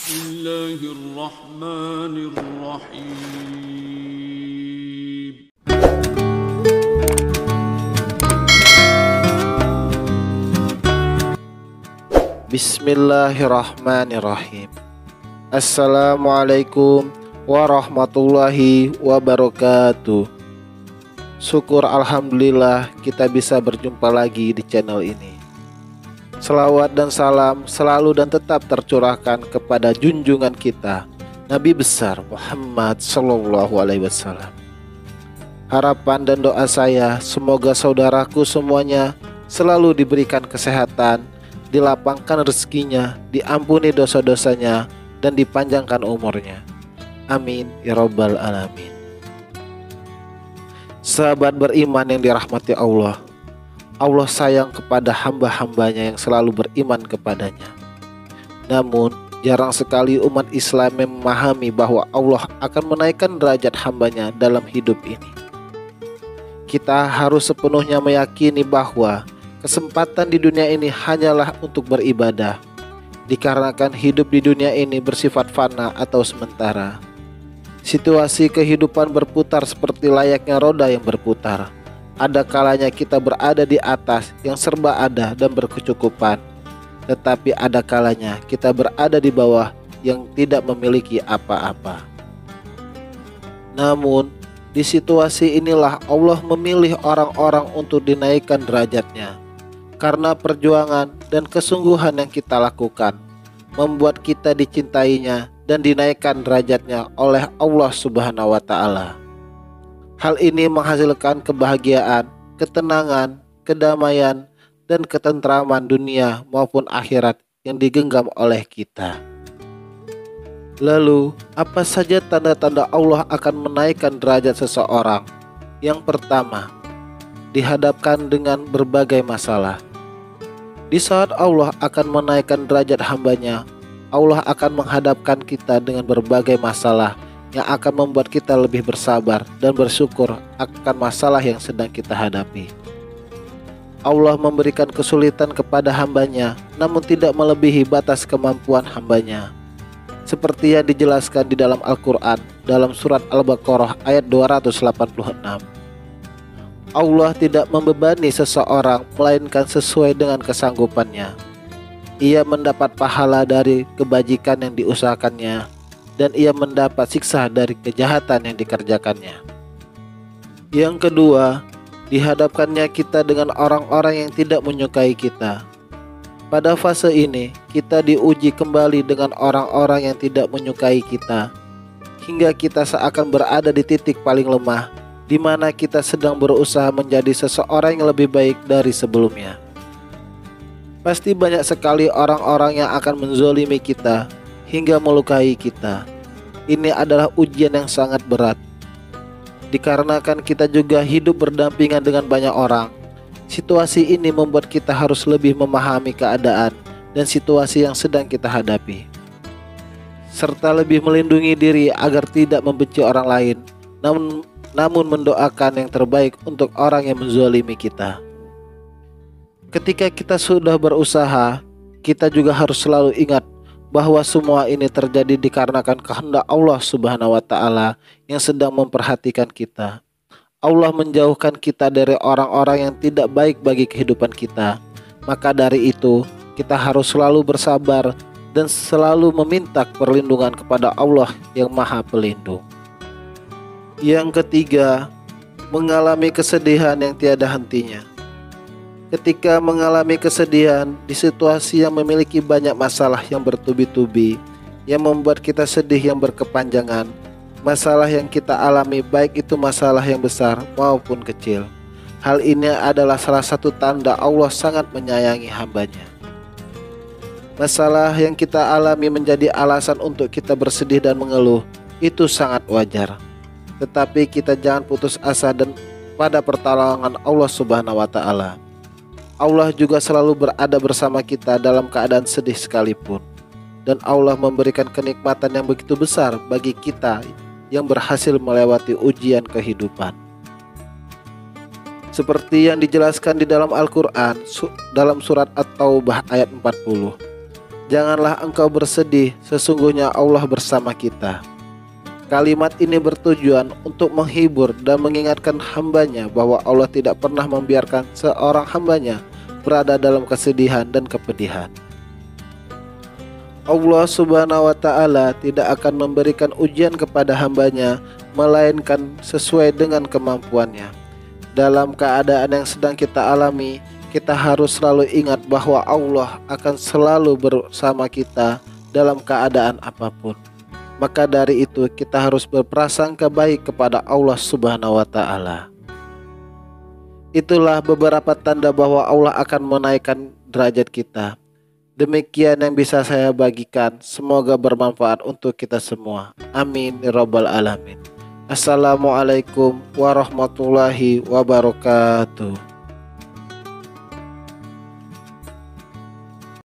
Bismillahirrahmanirrahim. Bismillahirrahmanirrahim. Assalamualaikum warahmatullahi wabarakatuh. Syukur alhamdulillah kita bisa berjumpa lagi di channel ini. Selawat dan salam selalu dan tetap tercurahkan kepada junjungan kita Nabi besar Muhammad Sallallahu Alaihi Wasallam. Harapan dan doa saya semoga saudaraku semuanya selalu diberikan kesehatan, dilapangkan rezekinya, diampuni dosa-dosanya, dan dipanjangkan umurnya. Amin ya rabbal alamin. Sahabat beriman yang dirahmati Allah, Allah sayang kepada hamba-hambanya yang selalu beriman kepadanya. Namun jarang sekali umat Islam memahami bahwa Allah akan menaikkan derajat hambanya dalam hidup ini. Kita harus sepenuhnya meyakini bahwa kesempatan di dunia ini hanyalah untuk beribadah, dikarenakan hidup di dunia ini bersifat fana atau sementara. Situasi kehidupan berputar seperti layaknya roda yang berputar. Ada kalanya kita berada di atas yang serba ada dan berkecukupan, tetapi ada kalanya kita berada di bawah yang tidak memiliki apa-apa. Namun di situasi inilah Allah memilih orang-orang untuk dinaikkan derajatnya. Karena perjuangan dan kesungguhan yang kita lakukan membuat kita dicintainya dan dinaikkan derajatnya oleh Allah Subhanahu wa Ta'ala. Hal ini menghasilkan kebahagiaan, ketenangan, kedamaian, dan ketentraman dunia maupun akhirat yang digenggam oleh kita. Lalu, apa saja tanda-tanda Allah akan menaikkan derajat seseorang? Yang pertama, dihadapkan dengan berbagai masalah. Di saat Allah akan menaikkan derajat hambanya, Allah akan menghadapkan kita dengan berbagai masalah yang akan membuat kita lebih bersabar dan bersyukur akan masalah yang sedang kita hadapi. Allah memberikan kesulitan kepada hambanya, namun tidak melebihi batas kemampuan hambanya. Seperti yang dijelaskan di dalam Al-Quran, dalam surat Al-Baqarah ayat 286. Allah tidak membebani seseorang, melainkan sesuai dengan kesanggupannya. Ia mendapat pahala dari kebajikan yang diusahakannya, dan ia mendapat siksa dari kejahatan yang dikerjakannya. Yang kedua, dihadapkannya kita dengan orang-orang yang tidak menyukai kita. Pada fase ini, kita diuji kembali dengan orang-orang yang tidak menyukai kita, hingga kita seakan berada di titik paling lemah, di mana kita sedang berusaha menjadi seseorang yang lebih baik dari sebelumnya. Pasti banyak sekali orang-orang yang akan menzolimi kita hingga melukai kita. Ini adalah ujian yang sangat berat. Dikarenakan kita juga hidup berdampingan dengan banyak orang, situasi ini membuat kita harus lebih memahami keadaan dan situasi yang sedang kita hadapi, serta lebih melindungi diri agar tidak membenci orang lain, namun mendoakan yang terbaik untuk orang yang menzolimi kita. Ketika kita sudah berusaha, kita juga harus selalu ingat bahwa semua ini terjadi dikarenakan kehendak Allah Subhanahu wa Ta'ala yang sedang memperhatikan kita. Allah menjauhkan kita dari orang-orang yang tidak baik bagi kehidupan kita. Maka dari itu, kita harus selalu bersabar dan selalu meminta perlindungan kepada Allah yang Maha Pelindung. Yang ketiga, mengalami kesedihan yang tiada hentinya. Ketika mengalami kesedihan di situasi yang memiliki banyak masalah yang bertubi-tubi, yang membuat kita sedih yang berkepanjangan, masalah yang kita alami baik itu masalah yang besar maupun kecil. Hal ini adalah salah satu tanda Allah sangat menyayangi hambanya. Masalah yang kita alami menjadi alasan untuk kita bersedih dan mengeluh, itu sangat wajar. Tetapi kita jangan putus asa dan pada pertolongan Allah Subhanahu wa Ta'ala. Allah juga selalu berada bersama kita dalam keadaan sedih sekalipun. Dan Allah memberikan kenikmatan yang begitu besar bagi kita yang berhasil melewati ujian kehidupan. Seperti yang dijelaskan di dalam Al-Quran dalam surat At-Taubah ayat 40. Janganlah engkau bersedih, sesungguhnya Allah bersama kita. Kalimat ini bertujuan untuk menghibur dan mengingatkan hambanya bahwa Allah tidak pernah membiarkan seorang hambanya berada dalam kesedihan dan kepedihan. Allah Subhanahu wa Ta'ala tidak akan memberikan ujian kepada hambanya, melainkan sesuai dengan kemampuannya. Dalam keadaan yang sedang kita alami, kita harus selalu ingat bahwa Allah akan selalu bersama kita dalam keadaan apapun. Maka dari itu kita harus berprasangka baik kepada Allah Subhanahu wa Ta'ala. Itulah beberapa tanda bahwa Allah akan menaikkan derajat kita. Demikian yang bisa saya bagikan. Semoga bermanfaat untuk kita semua. Amin ya rabbal alamin. Assalamualaikum warahmatullahi wabarakatuh.